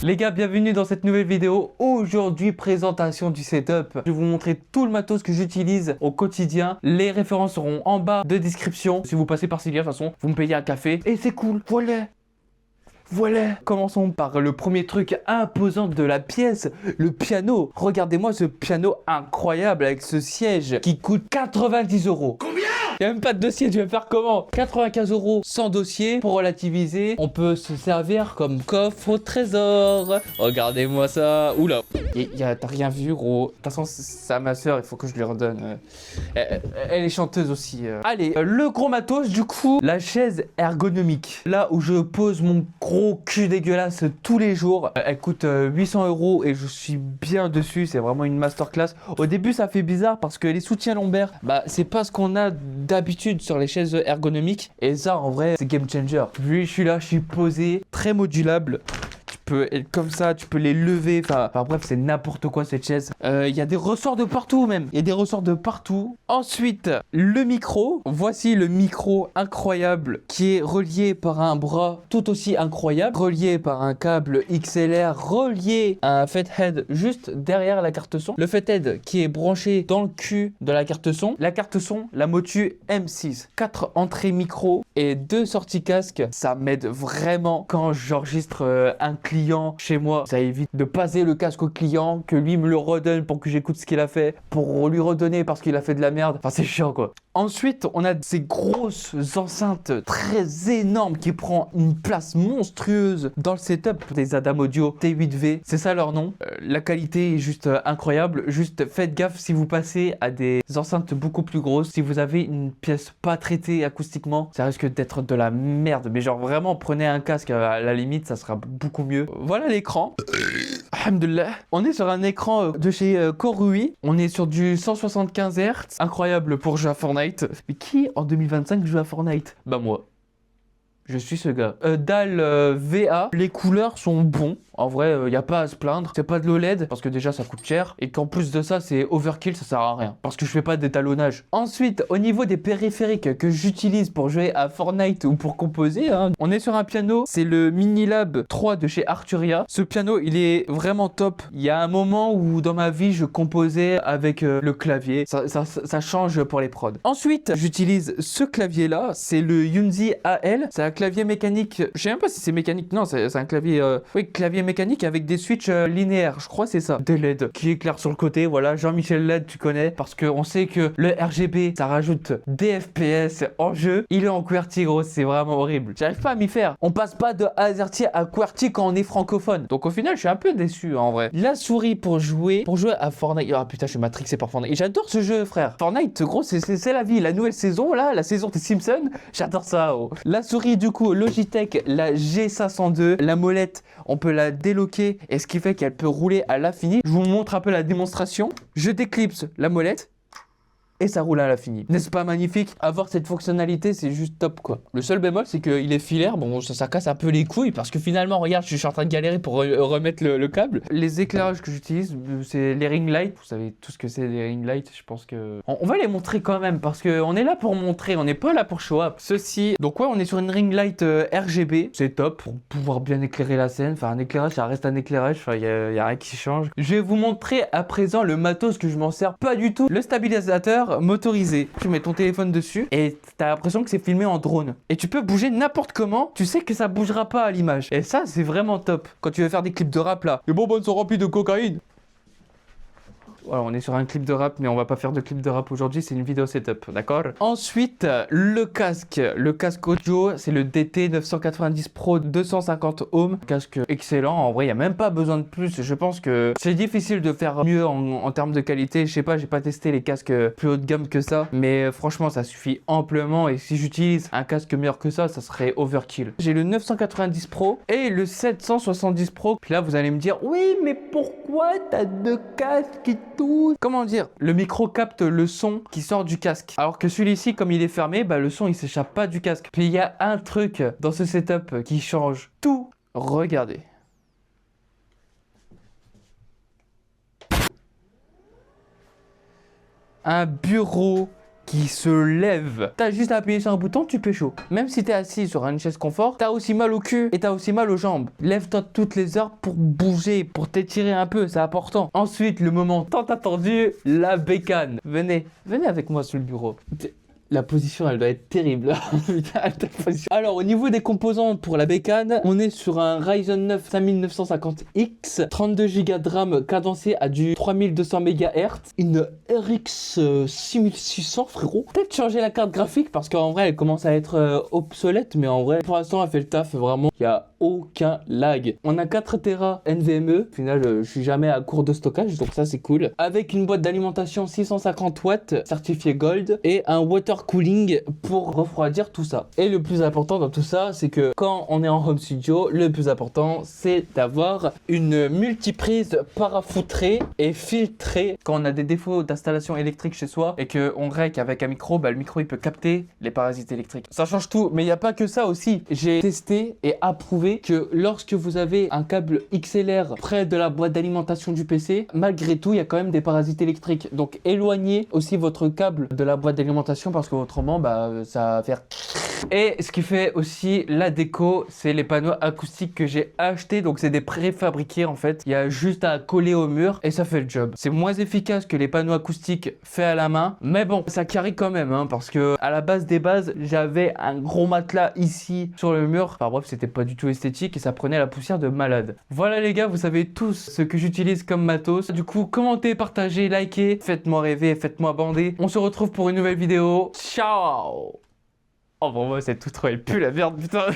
Les gars, bienvenue dans cette nouvelle vidéo. Aujourd'hui, présentation du setup. Je vais vous montrer tout le matos que j'utilise au quotidien. Les références seront en bas de description. Si vous passez par ces liens, de toute façon, vous me payez un café. Et c'est cool, voilà. Commençons par le premier truc imposant de la pièce, le piano. Regardez-moi ce piano incroyable avec ce siège qui coûte 90 €. Combien? Il n'y a même pas de dossier, tu vas faire comment? 95 € sans dossier. Pour relativiser, on peut se servir comme coffre au trésor. Regardez-moi ça. Oula, t'as rien vu, gros. De toute façon, c'est à ma soeur, il faut que je lui redonne. Elle est chanteuse aussi. Allez, le gros matos, du coup, la chaise ergonomique. Là où je pose mon gros cul dégueulasse tous les jours. Elle coûte 800 € et je suis bien dessus. C'est vraiment une masterclass. Au début, ça fait bizarre parce que les soutiens lombaires, bah, c'est pas ce qu'on a d'habitude sur les chaises ergonomiques. Et ça, en vrai, c'est game changer. Puis, je suis là, je suis posé, très modulable. Tu peux être comme ça, tu peux les lever. Enfin bref, c'est n'importe quoi cette chaise. Il y a des ressorts de partout même. Il y a des ressorts de partout. Ensuite, le micro. Voici le micro incroyable qui est relié par un bras tout aussi incroyable. Relié par un câble XLR, relié à un fathead juste derrière la carte son. Le fathead qui est branché dans le cul de la carte son. La carte son, la Motu M6. 4 entrées micro et 2 sorties casque. Ça m'aide vraiment quand j'enregistre un client chez moi. Ça évite de passer le casque au client, que lui me le redonne pour que j'écoute ce qu'il a fait, pour lui redonner parce qu'il a fait de la merde. Enfin, c'est chiant quoi. Ensuite, on a ces grosses enceintes très énormes qui prennent une place monstrueuse dans le setup des Adam Audio T8V. C'est ça leur nom. La qualité est juste incroyable. Juste faites gaffe si vous passez à des enceintes beaucoup plus grosses. Si vous avez une pièce pas traitée acoustiquement, ça risque d'être de la merde. Mais genre vraiment, prenez un casque à la limite, ça sera beaucoup mieux. Voilà l'écran. Alhamdoulilah. On est sur un écran de chez Korui. On est sur du 175 Hz. Incroyable pour jouer à Fortnite. Mais qui en 2025 joue à Fortnite? Bah moi. Je suis ce gars. Dalle VA. Les couleurs sont bons. En vrai, il n'y a pas à se plaindre. C'est pas de l'OLED parce que déjà ça coûte cher. Et qu'en plus de ça, c'est overkill, ça sert à rien. Parce que je fais pas d'étalonnage. Ensuite, au niveau des périphériques que j'utilise pour jouer à Fortnite ou pour composer, hein, on est sur un piano. C'est le Minilab 3 de chez Arturia. Ce piano, il est vraiment top. Il y a un moment où dans ma vie, je composais avec le clavier. Ça change pour les prods. Ensuite, j'utilise ce clavier-là. C'est le Yunzi AL. C'est un clavier mécanique. Je sais même pas si c'est mécanique. Non, c'est un clavier... Oui, clavier mécanique avec des switches linéaires, je crois c'est ça, des LED qui éclairent sur le côté. Voilà, Jean-Michel LED, tu connais, parce qu'on sait que le RGB ça rajoute des FPS en jeu. Il est en QWERTY, gros, c'est vraiment horrible, j'arrive pas à m'y faire. On passe pas de AZERTY à QWERTY quand on est francophone, donc au final je suis un peu déçu en vrai. La souris pour jouer à Fortnite. Ah putain, je suis matrixé par Fortnite et j'adore ce jeu, frère. Fortnite, gros, c'est la vie. La nouvelle saison là, la saison des Simpsons, j'adore ça. Oh. La souris du coup Logitech, la G502, la molette, on peut la déloquer et ce qui fait qu'elle peut rouler à l'infini. Je vous montre un peu la démonstration. Je déclipse la molette et ça roule à l'infini. N'est-ce pas magnifique? Avoir cette fonctionnalité, c'est juste top quoi. Le seul bémol, c'est qu'il est filaire. Bon, ça casse un peu les couilles parce que finalement, regarde, je suis en train de galérer pour remettre le câble. Les éclairages que j'utilise, c'est les ring lights. Vous savez tout ce que c'est les ring lights. Je pense que... On va les montrer quand même parce qu'on est là pour montrer. On n'est pas là pour show up. Ceci, donc ouais, on est sur une ring light RGB. C'est top pour pouvoir bien éclairer la scène. Enfin, un éclairage, ça reste un éclairage. Enfin, il y a rien qui change. Je vais vous montrer à présent le matos que je m'en sers pas du tout. Le stabilisateur motorisé. Tu mets ton téléphone dessus et t'as l'impression que c'est filmé en drone. Et tu peux bouger n'importe comment. Tu sais que ça bougera pas à l'image. Et ça, c'est vraiment top. Quand tu veux faire des clips de rap là. Les bonbonnes sont remplies de cocaïne. Voilà, on est sur un clip de rap, mais on va pas faire de clip de rap aujourd'hui, c'est une vidéo setup, d'accord? Ensuite, le casque audio, c'est le DT 990 Pro 250 ohms. Casque excellent, en vrai, il n'y a même pas besoin de plus. Je pense que c'est difficile de faire mieux en termes de qualité. Je sais pas, j'ai pas testé les casques plus haut de gamme que ça, mais franchement, ça suffit amplement. Et si j'utilise un casque meilleur que ça serait overkill. J'ai le 990 Pro et le 770 Pro. Puis là, vous allez me dire, oui, mais pourquoi t'as deux casques et tout? Comment dire? Le micro capte le son qui sort du casque. Alors que celui-ci, comme il est fermé, bah, le son, il s'échappe pas du casque. Puis il y a un truc dans ce setup qui change tout. Regardez. Un bureau qui se lève. T'as juste à appuyer sur un bouton, tu pécho. Même si t'es assis sur une chaise confort, t'as aussi mal au cul et t'as aussi mal aux jambes. Lève-toi toutes les heures pour bouger, pour t'étirer un peu, c'est important. Ensuite, le moment tant attendu, la bécane. Venez avec moi sur le bureau. La position, elle doit être terrible. Alors, au niveau des composants pour la bécane, on est sur un Ryzen 9 5950X, 32 Go de RAM cadencé à du 3200 MHz, une RX 6600, frérot. Peut-être changer la carte graphique parce qu'en vrai, elle commence à être obsolète, mais en vrai, pour l'instant, elle fait le taf vraiment. Il n'y a aucun lag. On a 4 Tera NVMe. Au final, je suis jamais à court de stockage, donc ça, c'est cool. Avec une boîte d'alimentation 650 watts, certifiée Gold, et un water cooling pour refroidir tout ça. Et le plus important dans tout ça, c'est que quand on est en home studio, le plus important, c'est d'avoir une multiprise parafoutrée et filtrée. Quand on a des défauts d'installation électrique chez soi et qu'on règle avec un micro, bah, le micro il peut capter les parasites électriques. Ça change tout, mais il n'y a pas que ça aussi. J'ai testé et approuvé que lorsque vous avez un câble XLR près de la boîte d'alimentation du PC, malgré tout, il y a quand même des parasites électriques. Donc éloignez aussi votre câble de la boîte d'alimentation parce que autrement, bah, ça va faire... Et ce qui fait aussi la déco, c'est les panneaux acoustiques que j'ai achetés. Donc c'est des préfabriqués en fait. Il y a juste à coller au mur et ça fait le job. C'est moins efficace que les panneaux acoustiques faits à la main. Mais bon, ça carry quand même hein, parce que à la base des bases, j'avais un gros matelas ici sur le mur. Enfin bref, c'était pas du tout esthétique et ça prenait la poussière de malade. Voilà les gars, vous savez tous ce que j'utilise comme matos. Du coup, commentez, partagez, likez. Faites-moi rêver, faites-moi bander. On se retrouve pour une nouvelle vidéo. Ciao! Oh bon, moi c'est tout trop, elle pue la merde, putain.